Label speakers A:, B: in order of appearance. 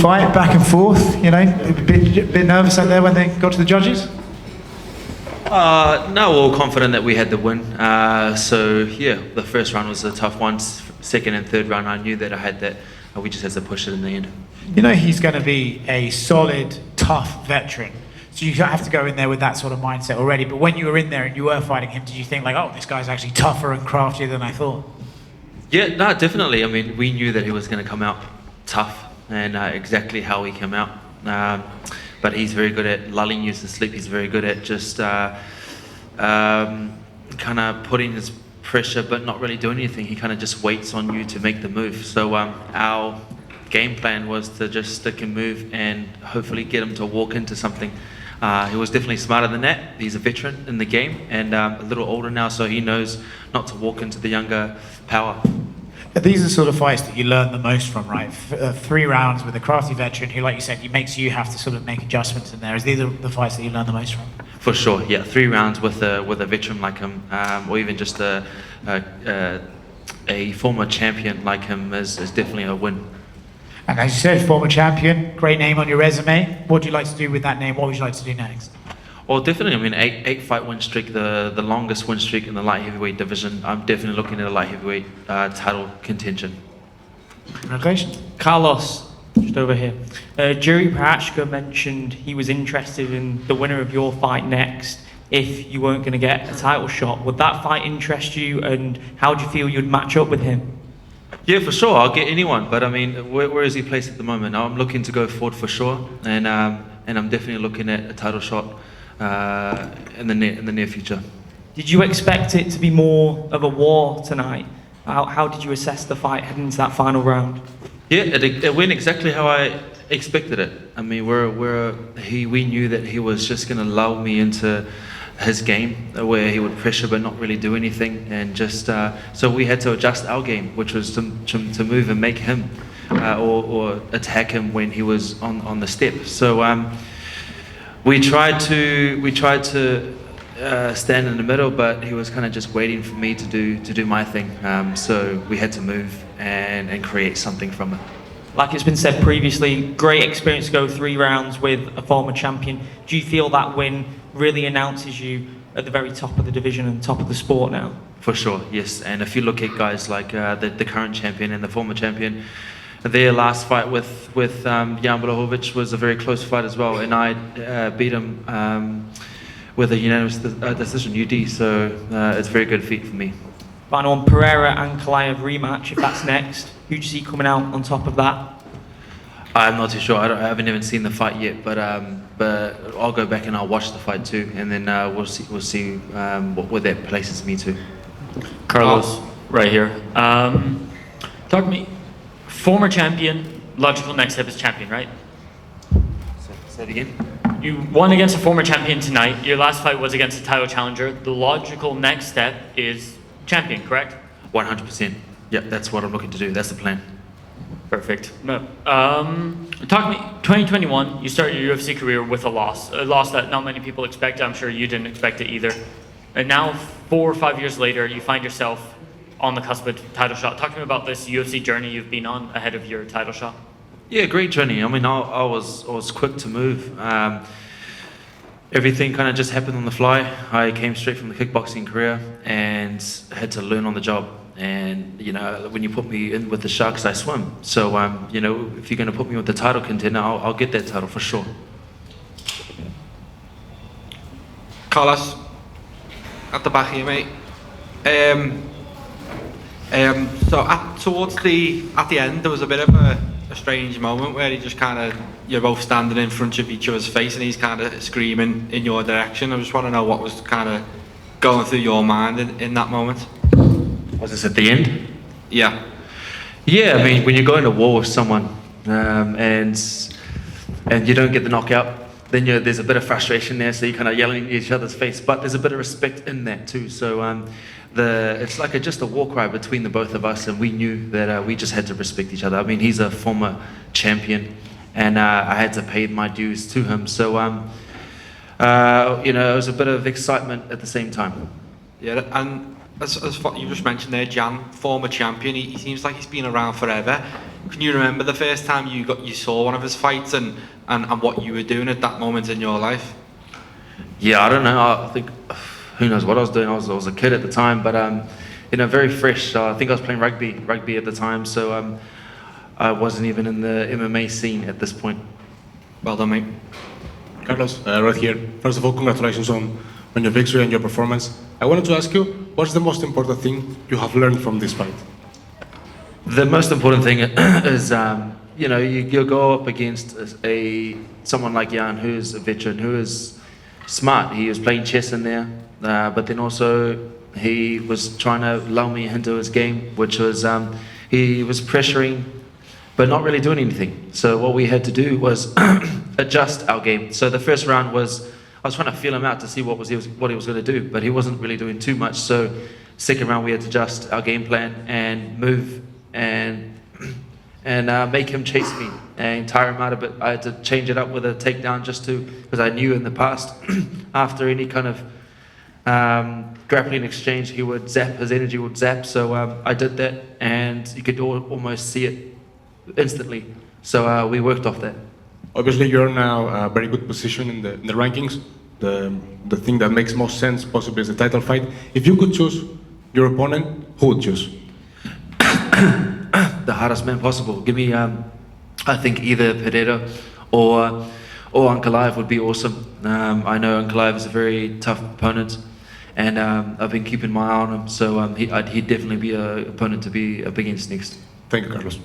A: fight, back and forth, you know, a bit nervous out there when they got to the judges?
B: No, we're all confident that we had the win. So yeah, the first round was a tough one. Second and third round, I knew that I had that. We just had to push it in the end.
A: You know he's going to be a solid, tough veteran. So you have to go in there with that sort of mindset already. But when you were in there and you were fighting him, did you think like, oh, this guy's actually tougher and craftier than I thought?
B: Yeah, no, definitely. I mean, we knew that he was going to come out tough, and exactly how he came out. But he's very good at lulling you to sleep. He's very good at just kind of putting his pressure, but not really doing anything. He kind of just waits on you to make the move. So our game plan was to just stick and move and hopefully get him to walk into something. He was definitely smarter than that. He's a veteran in the game and a little older now, so he knows not to walk into the younger power.
A: These are the sort of fights that you learn the most from, right? 3 rounds with a crafty veteran who, like you said, makes you have to sort of make adjustments in there. Is these the fights that you learn the most from?
B: For sure, yeah. 3 rounds with a veteran like him, or even just a former champion like him is definitely a win.
A: And as you said, former champion, great name on your resume. What do you like to do with that name? What would you like to do next?
B: Well, definitely, I mean, 8 fight win streak, the longest win streak in the light heavyweight division. I'm definitely looking at a light heavyweight title contention.
A: Congratulations.
C: Carlos, just over here. Jiri Prochazka mentioned he was interested in the winner of your fight next if you weren't going to get a title shot. Would that fight interest you, and how do you feel you'd match up with him?
B: Yeah, for sure. I'll get anyone, but I mean, where is he placed at the moment? I'm looking to go forward for sure, and I'm definitely looking at a title shot in the near future.
C: Did you expect it to be more of a war tonight? How did you assess the fight heading into that final round?
B: Yeah, it went exactly how I expected it. I mean, we knew that he was just going to lull me into his game, where he would pressure but not really do anything, and just so we had to adjust our game, which was to move and make him or attack him when he was on the step. So we tried to stand in the middle, but he was kind of just waiting for me to do my thing. So we had to move and create something from it.
C: Like it's been said previously, great experience to go 3 rounds with a former champion. Do you feel that win really announces you at the very top of the division and top of the sport now?
B: For sure, yes. And if you look at guys like the current champion and the former champion, their last fight with Jan Blachowicz was a very close fight as well, and I beat him with a unanimous decision, UD, so it's a very good feat for me.
C: Final one, PEREIRA Ankalaev rematch, if that's next. Who do you see coming out on top of that?
B: I'm not too sure. I haven't even seen the fight yet, but I'll go back and I'll watch the fight too, and then we'll see where that places me to.
D: Carlos, right here. Talk to me. Former champion, logical next step is champion, right?
B: Say it again.
D: You won against a former champion tonight. Your last fight was against a title challenger. The logical next step is champion, correct?
B: 100%. Yep, that's what I'm looking to do. That's the plan.
D: Perfect. No. Talk to me. 2021, you started your UFC career with a loss that not many people expect. I'm sure you didn't expect it either. And now, 4 or 5 years later, you find yourself on the cusp of a title shot. Talk to me about this UFC journey you've been on ahead of your title shot.
B: Yeah, great journey. I mean, I was quick to move. Everything kind of just happened on the fly. I came straight from the kickboxing career and had to learn on the job. And you know, when you put me in with the Sharks, I swim. So you know, if you're going to put me with the title contender, I'll get that title for sure.
E: Carlos, at the back here, mate. So at the end, there was a bit of a strange moment where he just kind of, you're both standing in front of each other's face and he's kind of screaming in your direction. I just want to know what was kind of going through your mind in that moment.
B: Was this at the end?
E: Yeah.
B: Yeah, I mean, when you're going to war with someone and you don't get the knockout, then there's a bit of frustration there, so you're kind of yelling in each other's face, but there's a bit of respect in that too. So it's like just a war cry between the both of us, and we knew that we just had to respect each other. I mean, he's a former champion, and I had to pay my dues to him. So you know, it was a bit of excitement at the same time.
E: Yeah, and as you just mentioned there, Jan, former champion, he seems like he's been around forever. Can you remember the first time you saw one of his fights and what you were doing at that moment in your life?
B: Yeah, I don't know. I think who knows what I was doing. I was a kid at the time, but very fresh. I think I was playing rugby at the time, so I wasn't even in the MMA scene at this point.
E: Well done, mate.
F: Carlos, right here. First of all, congratulations on your victory and your performance. I wanted to ask you, what's the most important thing you have learned from this fight?
B: The most important thing is, you go up against someone like Jan, who's a veteran, who is smart. He was playing chess in there, but then also he was trying to lull me into his game, which was he was pressuring, but not really doing anything. So what we had to do was adjust our game. So the first round was, I was trying to feel him out to see what he was going to do, but he wasn't really doing too much. So second round we had to adjust our game plan and move and make him chase me and tire him out a bit. I had to change it up with a takedown because I knew in the past after any kind of grappling exchange his energy would zap. So I did that, and you could almost see it instantly. So we worked off that.
F: Obviously, you're now a very good position in the rankings. The thing that makes most sense possibly is the title fight. If you could choose your opponent, who would you choose?
B: The hardest man possible. Give me, I think either PEREIRA or Ankalaev would be awesome. I know Ankalaev is a very tough opponent, and I've been keeping my eye on him. So he'd definitely be an opponent to be up against next.
F: Thank you, Carlos.